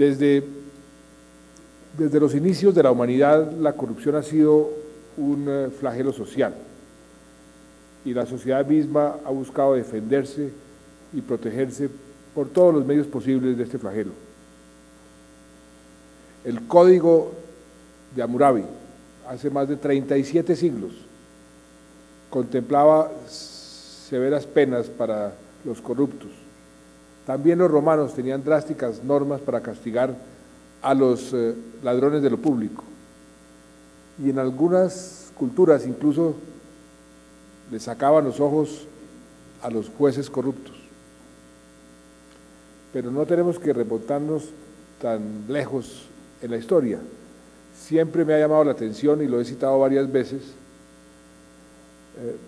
Desde los inicios de la humanidad, la corrupción ha sido un flagelo social y la sociedad misma ha buscado defenderse y protegerse por todos los medios posibles de este flagelo. El Código de Hammurabi, hace más de 37 siglos, contemplaba severas penas para los corruptos. También los romanos tenían drásticas normas para castigar a los ladrones de lo público. Y en algunas culturas incluso les sacaban los ojos a los jueces corruptos. Pero no tenemos que remontarnos tan lejos en la historia. Siempre me ha llamado la atención, y lo he citado varias veces,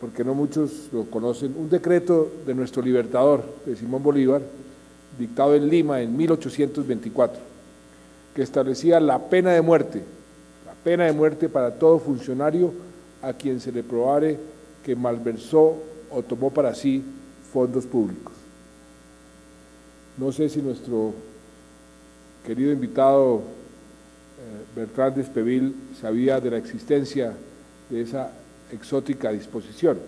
porque no muchos lo conocen, un decreto de nuestro libertador, de Simón Bolívar, dictado en Lima en 1824, que establecía la pena de muerte para todo funcionario a quien se le probare que malversó o tomó para sí fondos públicos. No sé si nuestro querido invitado Bertrand d'Espeville sabía de la existencia de esa exótica disposición.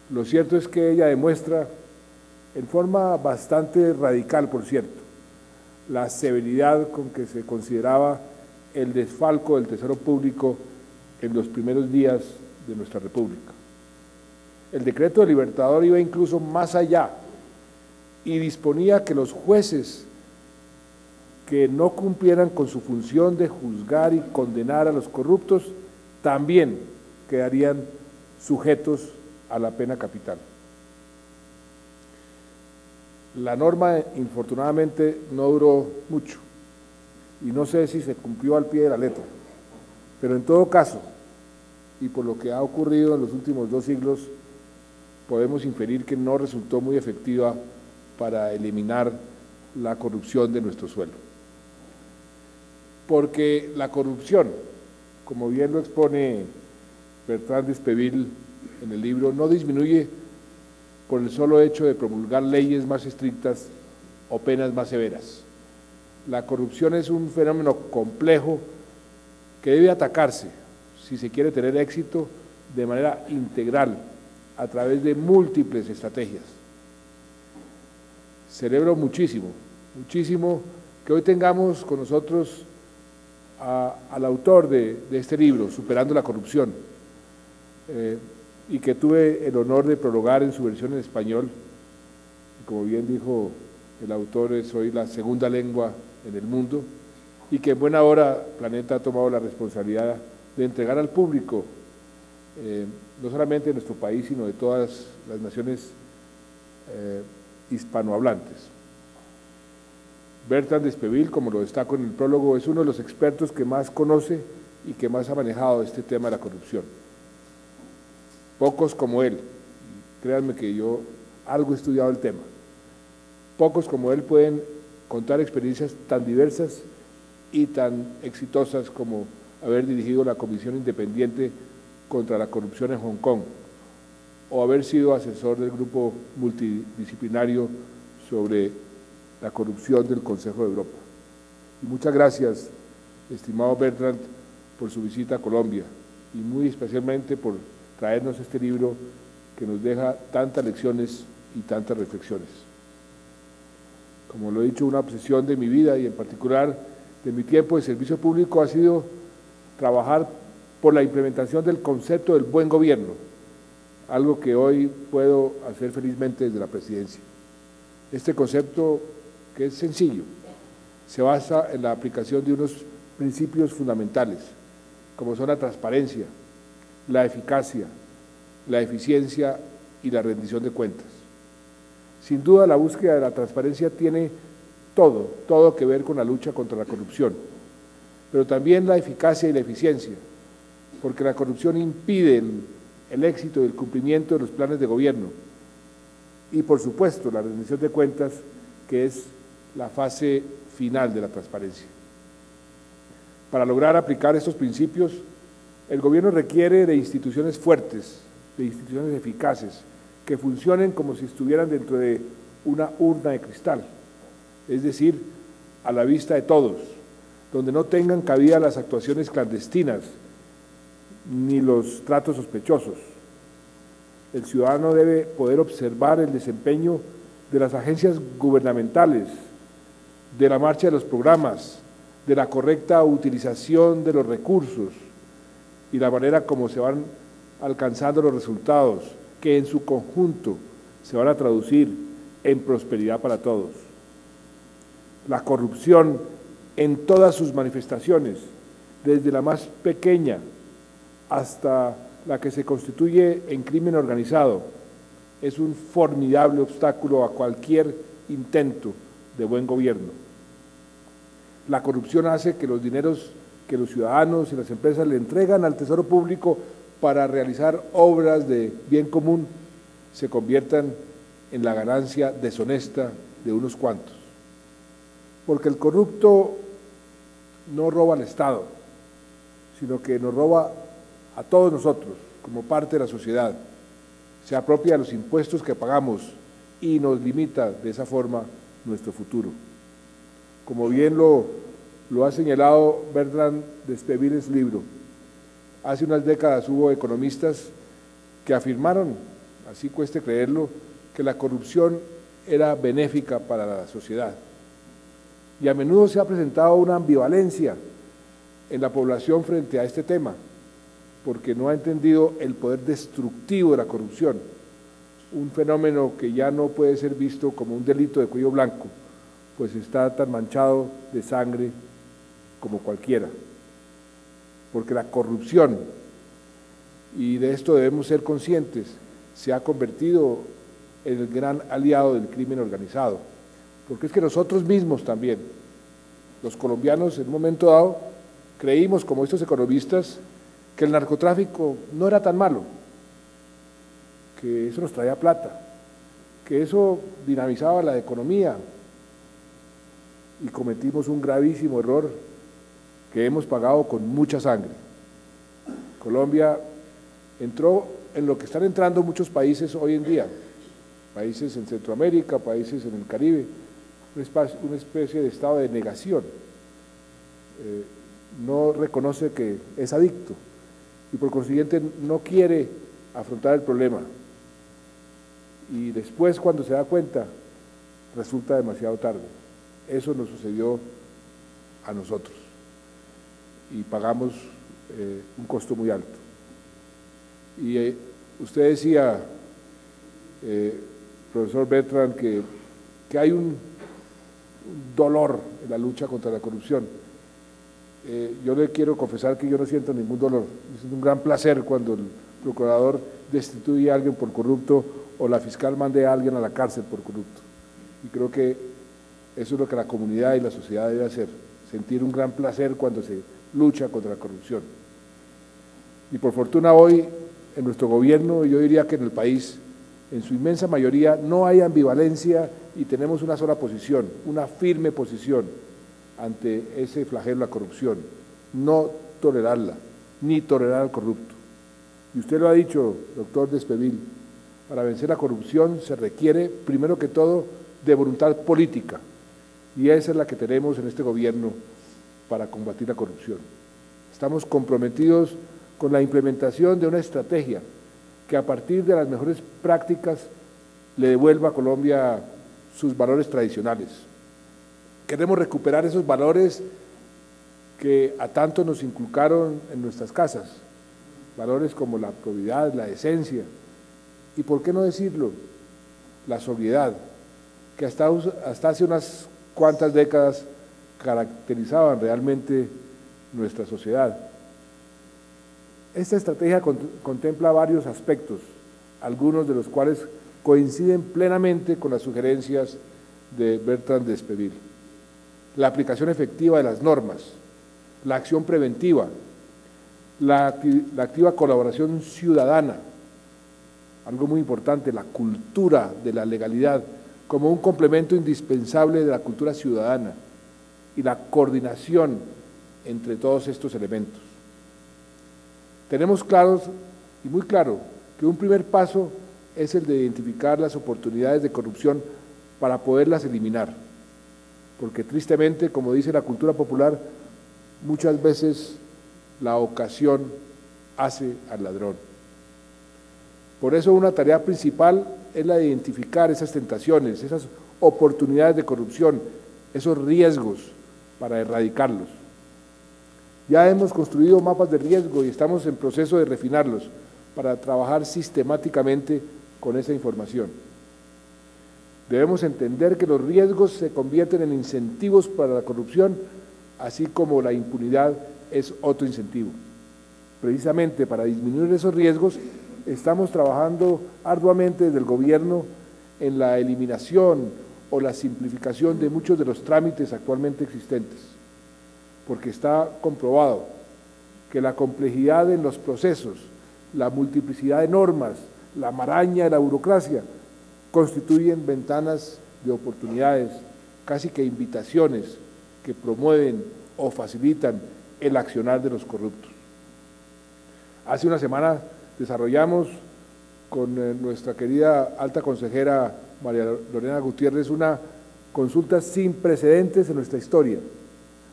Lo cierto es que ella demuestra, en forma bastante radical, por cierto, la severidad con que se consideraba el desfalco del tesoro público en los primeros días de nuestra República. El decreto del Libertador iba incluso más allá y disponía que los jueces que no cumplieran con su función de juzgar y condenar a los corruptos también quedarían sujetos a la pena capital. La norma, infortunadamente, no duró mucho y no sé si se cumplió al pie de la letra, pero en todo caso, y por lo que ha ocurrido en los últimos 2 siglos, podemos inferir que no resultó muy efectiva para eliminar la corrupción de nuestro suelo. Porque la corrupción, como bien lo expone Bertrand d'Espeville en el libro, no disminuye por el solo hecho de promulgar leyes más estrictas o penas más severas. La corrupción es un fenómeno complejo que debe atacarse, si se quiere tener éxito, de manera integral, a través de múltiples estrategias. Celebro muchísimo que hoy tengamos con nosotros al autor de este libro, Superando la Corrupción, y que tuve el honor de prologar en su versión en español. Como bien dijo el autor, es hoy la segunda lengua en el mundo, y que en buena hora Planeta ha tomado la responsabilidad de entregar al público, no solamente de nuestro país, sino de todas las naciones hispanohablantes. Bertrand d'Espeville, como lo destaco en el prólogo, es uno de los expertos que más conoce y que más ha manejado este tema de la corrupción. Pocos como él, créanme que yo algo he estudiado el tema, pocos como él pueden contar experiencias tan diversas y tan exitosas como haber dirigido la Comisión Independiente contra la Corrupción en Hong Kong o haber sido asesor del grupo multidisciplinario sobre la corrupción del Consejo de Europa. Y muchas gracias, estimado Bertrand, por su visita a Colombia y muy especialmente por traernos este libro que nos deja tantas lecciones y tantas reflexiones. Como lo he dicho, una obsesión de mi vida y en particular de mi tiempo de servicio público ha sido trabajar por la implementación del concepto del buen gobierno, algo que hoy puedo hacer felizmente desde la presidencia. Este concepto, que es sencillo, se basa en la aplicación de unos principios fundamentales, como son la transparencia, la eficacia, la eficiencia y la rendición de cuentas. Sin duda, la búsqueda de la transparencia tiene todo que ver con la lucha contra la corrupción, pero también la eficacia y la eficiencia, porque la corrupción impide el éxito y el cumplimiento de los planes de gobierno, y por supuesto la rendición de cuentas, que es la fase final de la transparencia. Para lograr aplicar estos principios, el gobierno requiere de instituciones fuertes, de instituciones eficaces, que funcionen como si estuvieran dentro de una urna de cristal, es decir, a la vista de todos, donde no tengan cabida las actuaciones clandestinas ni los tratos sospechosos. El ciudadano debe poder observar el desempeño de las agencias gubernamentales, de la marcha de los programas, de la correcta utilización de los recursos y la manera como se van alcanzando los resultados, que en su conjunto se van a traducir en prosperidad para todos. La corrupción en todas sus manifestaciones, desde la más pequeña hasta la que se constituye en crimen organizado, es un formidable obstáculo a cualquier intento de buen gobierno. La corrupción hace que los dineros que los ciudadanos y las empresas le entregan al Tesoro Público para realizar obras de bien común se conviertan en la ganancia deshonesta de unos cuantos. Porque el corrupto no roba al Estado, sino que nos roba a todos nosotros como parte de la sociedad. Se apropia de los impuestos que pagamos y nos limita de esa forma nuestro futuro. Como bien lo ha señalado Bertrand d'Espeville en su libro, hace unas décadas hubo economistas que afirmaron, así cueste creerlo, que la corrupción era benéfica para la sociedad. Y a menudo se ha presentado una ambivalencia en la población frente a este tema, porque no ha entendido el poder destructivo de la corrupción, un fenómeno que ya no puede ser visto como un delito de cuello blanco, pues está tan manchado de sangre como cualquiera. Porque la corrupción, y de esto debemos ser conscientes, se ha convertido en el gran aliado del crimen organizado. Porque es que nosotros mismos también, los colombianos, en un momento dado, creímos, como estos economistas, que el narcotráfico no era tan malo, que eso nos traía plata, que eso dinamizaba la economía, y cometimos un gravísimo error que hemos pagado con mucha sangre. Colombia entró en lo que están entrando muchos países hoy en día, países en Centroamérica, países en el Caribe, una especie de estado de negación. No reconoce que es adicto y por consiguiente no quiere afrontar el problema. Y después, cuando se da cuenta, resulta demasiado tarde. Eso nos sucedió a nosotros y pagamos un costo muy alto. Y usted decía, profesor Bertrand, que hay un dolor en la lucha contra la corrupción. Yo le quiero confesar que yo no siento ningún dolor, es un gran placer cuando el procurador destituye a alguien por corrupto o la fiscal mande a alguien a la cárcel por corrupto. Y creo que eso es lo que la comunidad y la sociedad debe hacer, sentir un gran placer cuando se lucha contra la corrupción. Y por fortuna hoy en nuestro gobierno, yo diría que en el país, en su inmensa mayoría, no hay ambivalencia y tenemos una sola posición, una firme posición ante ese flagelo de la corrupción, no tolerarla, ni tolerar al corrupto. Y usted lo ha dicho, doctor d'Espeville, para vencer la corrupción se requiere, primero que todo, de voluntad política, y esa es la que tenemos en este gobierno para combatir la corrupción. Estamos comprometidos con la implementación de una estrategia que a partir de las mejores prácticas le devuelva a Colombia sus valores tradicionales. Queremos recuperar esos valores que a tanto nos inculcaron en nuestras casas, valores como la probidad, la decencia y, por qué no decirlo, la sobriedad, que hasta hace unas cuantas décadas caracterizaban realmente nuestra sociedad. Esta estrategia contempla varios aspectos, algunos de los cuales coinciden plenamente con las sugerencias de Bertrand d'Espeville. La aplicación efectiva de las normas, la acción preventiva, la activa colaboración ciudadana, algo muy importante, la cultura de la legalidad como un complemento indispensable de la cultura ciudadana y la coordinación entre todos estos elementos. Tenemos claros y muy claro que un primer paso es el de identificar las oportunidades de corrupción para poderlas eliminar. porque tristemente, como dice la cultura popular, muchas veces la ocasión hace al ladrón. Por eso una tarea principal es la de identificar esas tentaciones, esas oportunidades de corrupción, esos riesgos para erradicarlos. Ya hemos construido mapas de riesgo y estamos en proceso de refinarlos para trabajar sistemáticamente con esa información. Debemos entender que los riesgos se convierten en incentivos para la corrupción, así como la impunidad es otro incentivo. Precisamente para disminuir esos riesgos, estamos trabajando arduamente desde el gobierno en la eliminación o la simplificación de muchos de los trámites actualmente existentes, porque está comprobado que la complejidad en los procesos, la multiplicidad de normas, la maraña de la burocracia, constituyen ventanas de oportunidades, casi que invitaciones que promueven o facilitan el accionar de los corruptos. Hace una semana desarrollamos con nuestra querida alta consejera María Lorena Gutiérrez una consulta sin precedentes en nuestra historia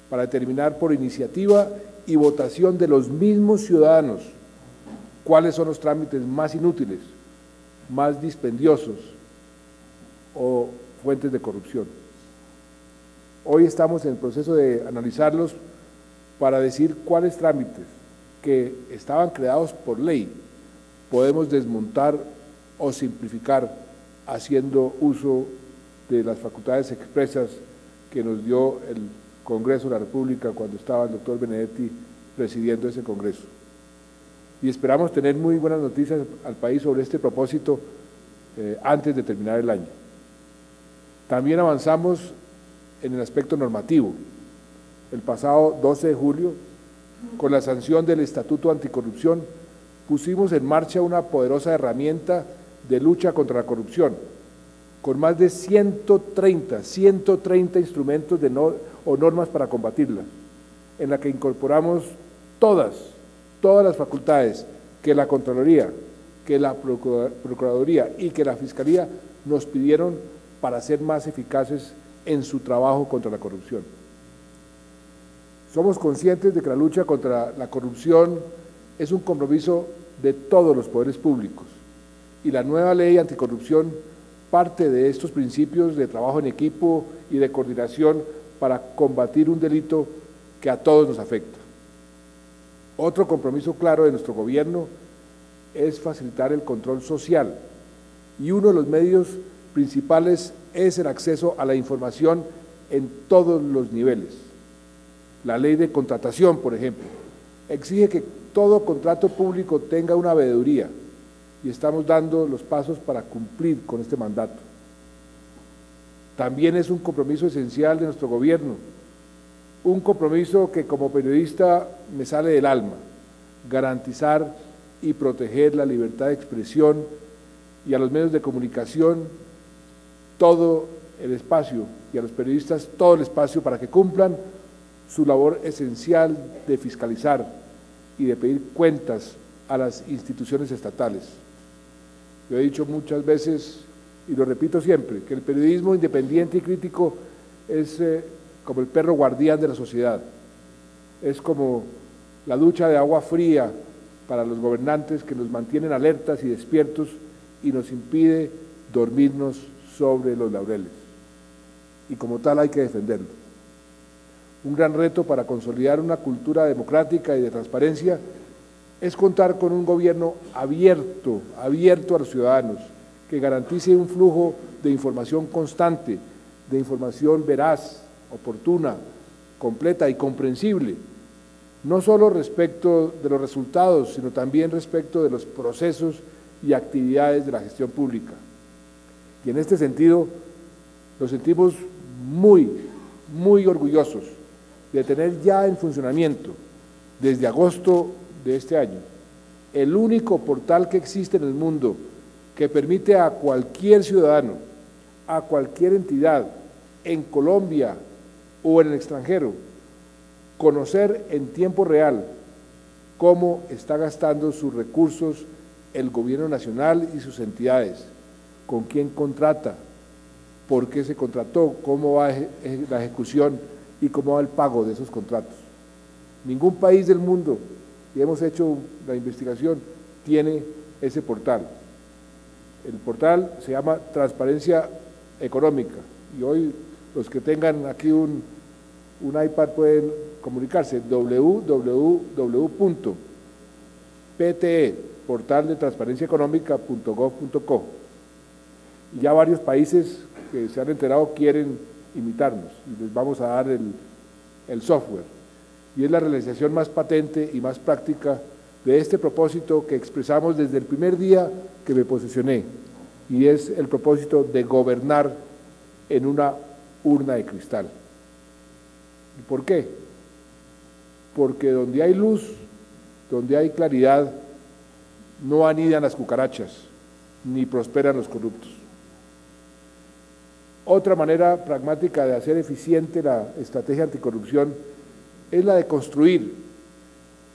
para determinar por iniciativa y votación de los mismos ciudadanos cuáles son los trámites más inútiles, más dispendiosos o fuentes de corrupción. Hoy estamos en el proceso de analizarlos para decir cuáles trámites que estaban creados por ley podemos desmontar o simplificar haciendo uso de las facultades expresas que nos dio el Congreso de la República cuando estaba el doctor Benedetti presidiendo ese Congreso. Y esperamos tener muy buenas noticias al país sobre este propósito antes de terminar el año. También avanzamos en el aspecto normativo. El pasado 12 de julio, con la sanción del Estatuto Anticorrupción, pusimos en marcha una poderosa herramienta de lucha contra la corrupción, con más de 130 instrumentos o normas para combatirla, en la que incorporamos todas las facultades que la Contraloría, que la Procuraduría y que la Fiscalía nos pidieron para ser más eficaces en su trabajo contra la corrupción. Somos conscientes de que la lucha contra la corrupción es un compromiso de todos los poderes públicos y la nueva ley anticorrupción parte de estos principios de trabajo en equipo y de coordinación para combatir un delito que a todos nos afecta. Otro compromiso claro de nuestro gobierno es facilitar el control social y uno de los medios principales es el acceso a la información en todos los niveles. La ley de contratación, por ejemplo, exige que todo contrato público tenga una veeduría y estamos dando los pasos para cumplir con este mandato. También es un compromiso esencial de nuestro gobierno, un compromiso que como periodista me sale del alma, garantizar y proteger la libertad de expresión y a los medios de comunicación todo el espacio y a los periodistas todo el espacio para que cumplan su labor esencial de fiscalizar y de pedir cuentas a las instituciones estatales. Yo he dicho muchas veces, y lo repito siempre, que el periodismo independiente y crítico es como el perro guardián de la sociedad, es como la ducha de agua fría para los gobernantes que nos mantienen alertas y despiertos y nos impide dormirnos sobre los laureles. Y como tal hay que defenderlo. Un gran reto para consolidar una cultura democrática y de transparencia es contar con un gobierno abierto a los ciudadanos, que garantice un flujo de información constante, de información veraz, oportuna, completa y comprensible, no solo respecto de los resultados, sino también respecto de los procesos y actividades de la gestión pública. Y en este sentido, nos sentimos muy orgullosos de tener ya en funcionamiento, desde agosto de este año, el único portal que existe en el mundo que permite a cualquier ciudadano, a cualquier entidad, en Colombia o en el extranjero, conocer en tiempo real cómo está gastando sus recursos el gobierno nacional y sus entidades, con quién contrata, por qué se contrató, cómo va la ejecución y cómo va el pago de esos contratos. Ningún país del mundo, y hemos hecho la investigación, tiene ese portal. El portal se llama Transparencia Económica, y hoy los que tengan aquí un iPad pueden comunicarse, www.pte, portal de transparenciaeconómica.gov.co. Y ya varios países que se han enterado quieren imitarnos, y les vamos a dar el software. Y es la realización más patente y más práctica de este propósito que expresamos desde el primer día que me posesioné, y es el propósito de gobernar en una urna de cristal. ¿Y por qué? Porque donde hay luz, donde hay claridad, no anidan las cucarachas, ni prosperan los corruptos. Otra manera pragmática de hacer eficiente la estrategia anticorrupción es la de construir,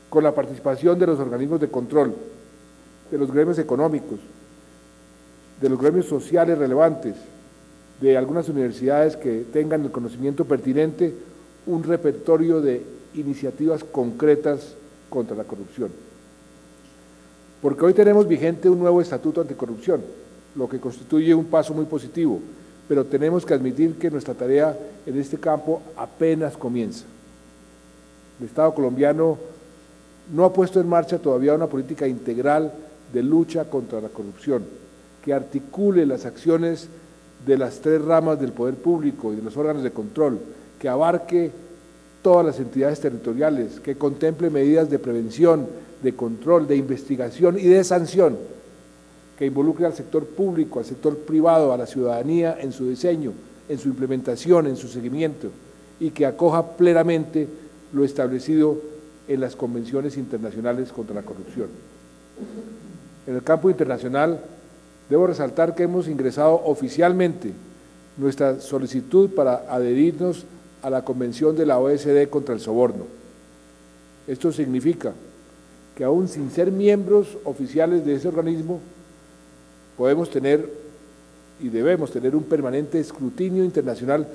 con la participación de los organismos de control, de los gremios económicos, de los gremios sociales relevantes, de algunas universidades que tengan el conocimiento pertinente, un repertorio de iniciativas concretas contra la corrupción. Porque hoy tenemos vigente un nuevo estatuto anticorrupción, lo que constituye un paso muy positivo, pero tenemos que admitir que nuestra tarea en este campo apenas comienza. El Estado colombiano no ha puesto en marcha todavía una política integral de lucha contra la corrupción, que articule las acciones de las tres ramas del poder público y de los órganos de control, que abarque todas las entidades territoriales, que contemple medidas de prevención, de control, de investigación y de sanción, que involucre al sector público, al sector privado, a la ciudadanía en su diseño, en su implementación, en su seguimiento, y que acoja plenamente lo establecido en las convenciones internacionales contra la corrupción. En el campo internacional, debo resaltar que hemos ingresado oficialmente nuestra solicitud para adherirnos a la Convención de la OECD contra el soborno. Esto significa que aún sin ser miembros oficiales de ese organismo, podemos tener y debemos tener un permanente escrutinio internacional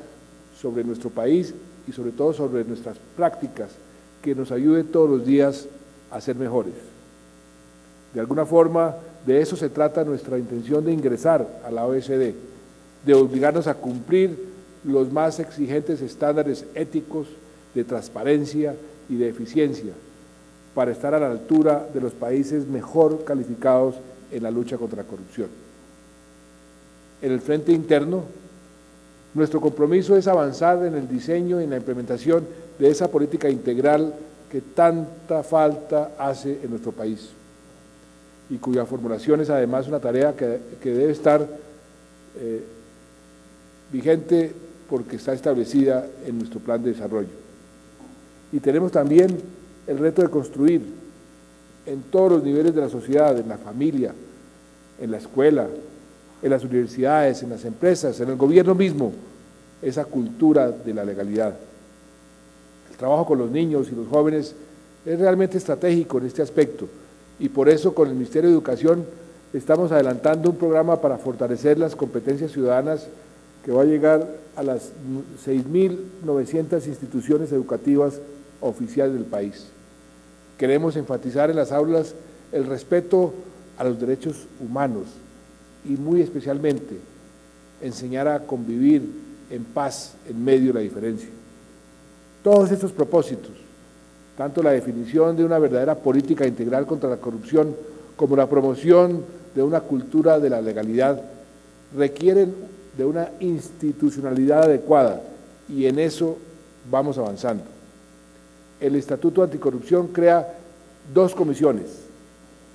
sobre nuestro país y sobre todo sobre nuestras prácticas, que nos ayude todos los días a ser mejores. De alguna forma, de eso se trata nuestra intención de ingresar a la OECD, de obligarnos a cumplir los más exigentes estándares éticos de transparencia y de eficiencia, para estar a la altura de los países mejor calificados en la lucha contra la corrupción. En el frente interno, nuestro compromiso es avanzar en el diseño y en la implementación de esa política integral que tanta falta hace en nuestro país y cuya formulación es además una tarea que debe estar vigente porque está establecida en nuestro plan de desarrollo. Y tenemos también el reto de construir en todos los niveles de la sociedad, en la familia, en la escuela, en las universidades, en las empresas, en el gobierno mismo, esa cultura de la legalidad. El trabajo con los niños y los jóvenes es realmente estratégico en este aspecto, y por eso con el Ministerio de Educación estamos adelantando un programa para fortalecer las competencias ciudadanas que va a llegar a las 6.900 instituciones educativas oficiales del país. Queremos enfatizar en las aulas el respeto a los derechos humanos y muy especialmente enseñar a convivir en paz en medio de la diferencia. Todos estos propósitos, tanto la definición de una verdadera política integral contra la corrupción como la promoción de una cultura de la legalidad, requieren de una institucionalidad adecuada, y en eso vamos avanzando. El Estatuto Anticorrupción crea dos comisiones.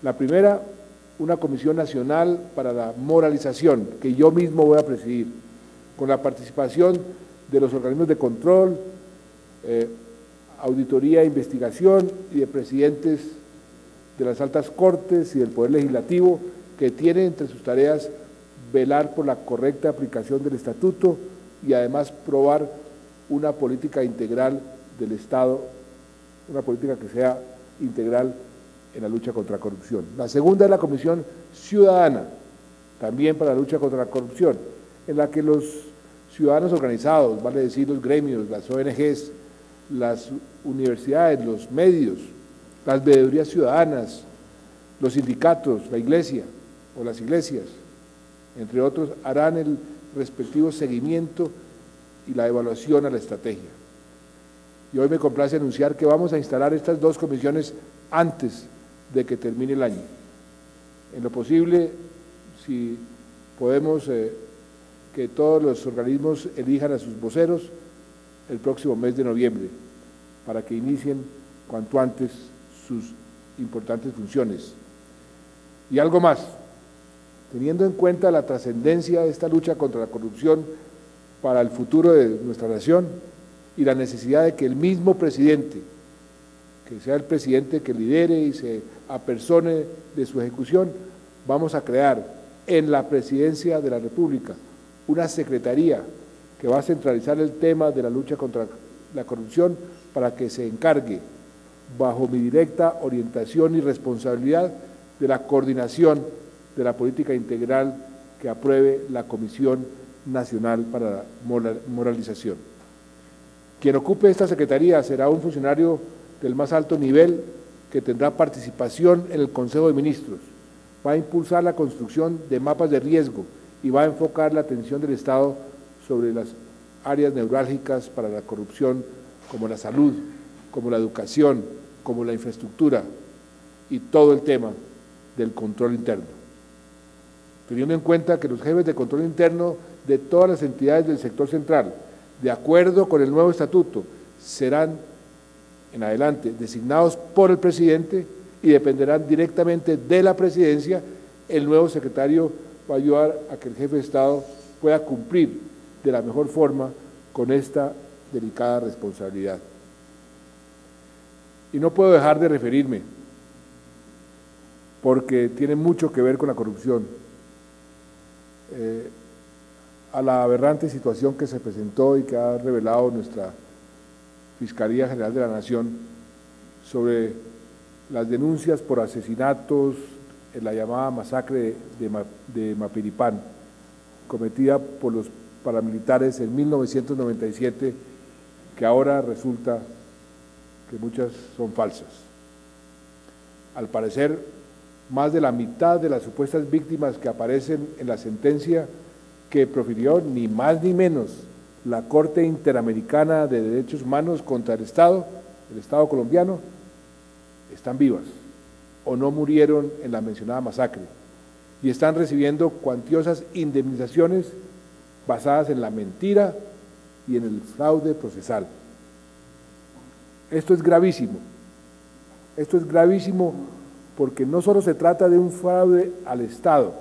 La primera, una comisión nacional para la moralización, que yo mismo voy a presidir, con la participación de los organismos de control, auditoría e investigación y de presidentes de las altas cortes y del Poder Legislativo, que tienen entre sus tareas velar por la correcta aplicación del Estatuto y además probar una política integral del Estado, una política que sea integral en la lucha contra la corrupción. La segunda es la Comisión Ciudadana, también para la lucha contra la corrupción. en la que los ciudadanos organizados, vale decir los gremios, las ONGs, las universidades, los medios, las veedurías ciudadanas, los sindicatos, la iglesia o las iglesias, entre otros, harán el respectivo seguimiento y la evaluación a la estrategia. Y hoy me complace anunciar que vamos a instalar estas dos comisiones antes de que termine el año. En lo posible, si podemos que todos los organismos elijan a sus voceros el próximo mes de noviembre, para que inicien cuanto antes sus importantes funciones. Y algo más, teniendo en cuenta la trascendencia de esta lucha contra la corrupción para el futuro de nuestra nación y la necesidad de que el mismo presidente, que sea el presidente que lidere y se apersone de su ejecución, vamos a crear en la Presidencia de la República una secretaría que va a centralizar el tema de la lucha contra la corrupción para que se encargue, bajo mi directa orientación y responsabilidad, de la coordinación de la política integral que apruebe la Comisión Nacional para la Moralización. Quien ocupe esta secretaría será un funcionario del más alto nivel que tendrá participación en el Consejo de Ministros, va a impulsar la construcción de mapas de riesgo y va a enfocar la atención del Estado sobre las áreas neurálgicas para la corrupción, como la salud, como la educación, como la infraestructura y todo el tema del control interno. Teniendo en cuenta que los jefes de control interno de todas las entidades del sector central, de acuerdo con el nuevo estatuto, serán en adelante designados por el presidente y dependerán directamente de la presidencia, el nuevo secretario va a ayudar a que el jefe de Estado pueda cumplir de la mejor forma con esta delicada responsabilidad. Y no puedo dejar de referirme, porque tiene mucho que ver con la corrupción, a la aberrante situación que se presentó y que ha revelado nuestra Fiscalía General de la Nación sobre las denuncias por asesinatos en la llamada masacre de Mapiripán, cometida por los paramilitares en 1997, que ahora resulta que muchas son falsas. Al parecer, más de la mitad de las supuestas víctimas que aparecen en la sentencia que profirió ni más ni menos la Corte Interamericana de Derechos Humanos contra el Estado colombiano, están vivas o no murieron en la mencionada masacre y están recibiendo cuantiosas indemnizaciones basadas en la mentira y en el fraude procesal. Esto es gravísimo porque no solo se trata de un fraude al Estado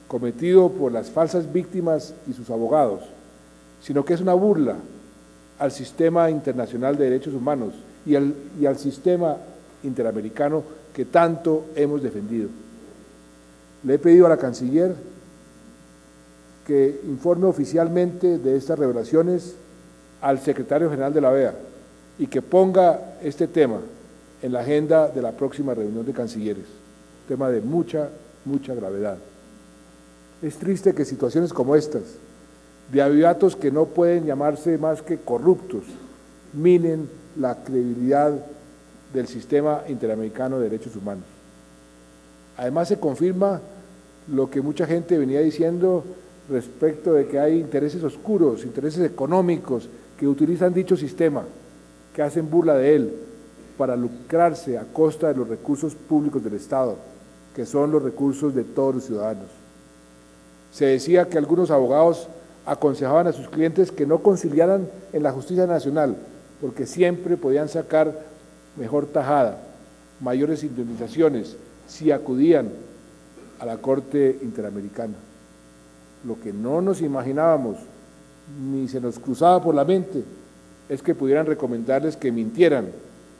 cometido por las falsas víctimas y sus abogados, sino que es una burla al sistema internacional de derechos humanos y al sistema interamericano que tanto hemos defendido. Le he pedido a la canciller que informe oficialmente de estas revelaciones al secretario general de la OEA y que ponga este tema en la agenda de la próxima reunión de cancilleres, tema de mucha gravedad. Es triste que situaciones como estas, de avivatos que no pueden llamarse más que corruptos, minen la credibilidad del sistema interamericano de derechos humanos. Además se confirma lo que mucha gente venía diciendo respecto de que hay intereses oscuros, intereses económicos que utilizan dicho sistema, que hacen burla de él para lucrarse a costa de los recursos públicos del Estado, que son los recursos de todos los ciudadanos. Se decía que algunos abogados aconsejaban a sus clientes que no conciliaran en la justicia nacional, porque siempre podían sacar mejor tajada, mayores indemnizaciones, si acudían a la Corte Interamericana. Lo que no nos imaginábamos, ni se nos cruzaba por la mente, es que pudieran recomendarles que mintieran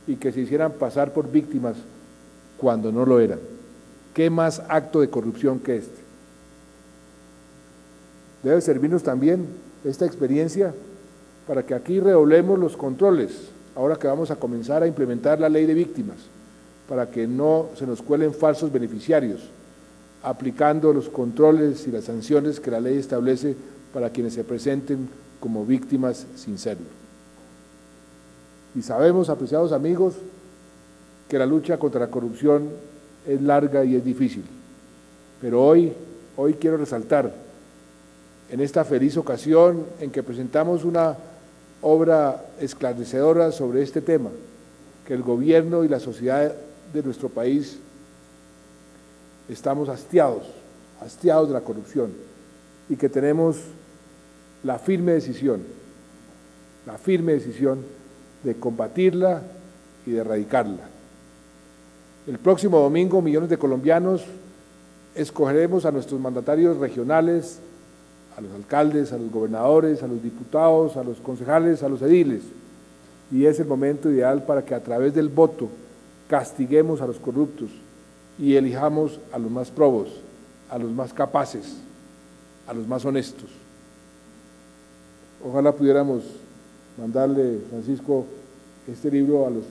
y que se hicieran pasar por víctimas cuando no lo eran. ¿Qué más acto de corrupción que este? Debe servirnos también esta experiencia para que aquí redoblemos los controles, ahora que vamos a comenzar a implementar la ley de víctimas, para que no se nos cuelen falsos beneficiarios, aplicando los controles y las sanciones que la ley establece para quienes se presenten como víctimas sin serlo. Y sabemos, apreciados amigos, que la lucha contra la corrupción es larga y es difícil, pero hoy quiero resaltar, en esta feliz ocasión en que presentamos una obra esclarecedora sobre este tema, que el gobierno y la sociedad de nuestro país estamos hastiados de la corrupción y que tenemos la firme decisión de combatirla y de erradicarla. El próximo domingo, millones de colombianos escogeremos a nuestros mandatarios regionales, a los alcaldes, a los gobernadores, a los diputados, a los concejales, a los ediles, y es el momento ideal para que a través del voto castiguemos a los corruptos y elijamos a los más probos, a los más capaces, a los más honestos. Ojalá pudiéramos mandarle, Francisco, este libro a los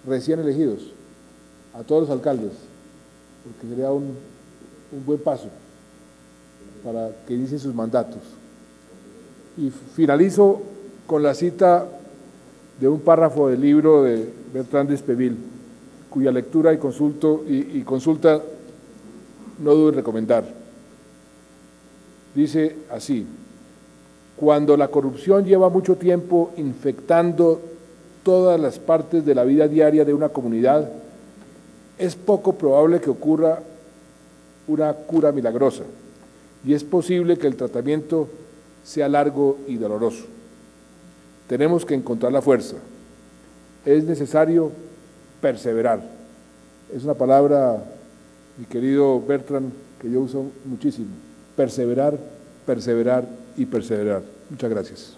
recién elegidos, a todos los alcaldes, porque sería un buen paso para que inicien sus mandatos. Y finalizo con la cita de un párrafo del libro de Bertrand Despeville, cuya lectura y consulta no dudo en recomendar. Dice así: cuando la corrupción lleva mucho tiempo infectando todas las partes de la vida diaria de una comunidad, es poco probable que ocurra una cura milagrosa, y es posible que el tratamiento sea largo y doloroso. Tenemos que encontrar la fuerza. Es necesario perseverar. Es una palabra, mi querido Bertrand, que yo uso muchísimo. Perseverar, perseverar y perseverar. Muchas gracias.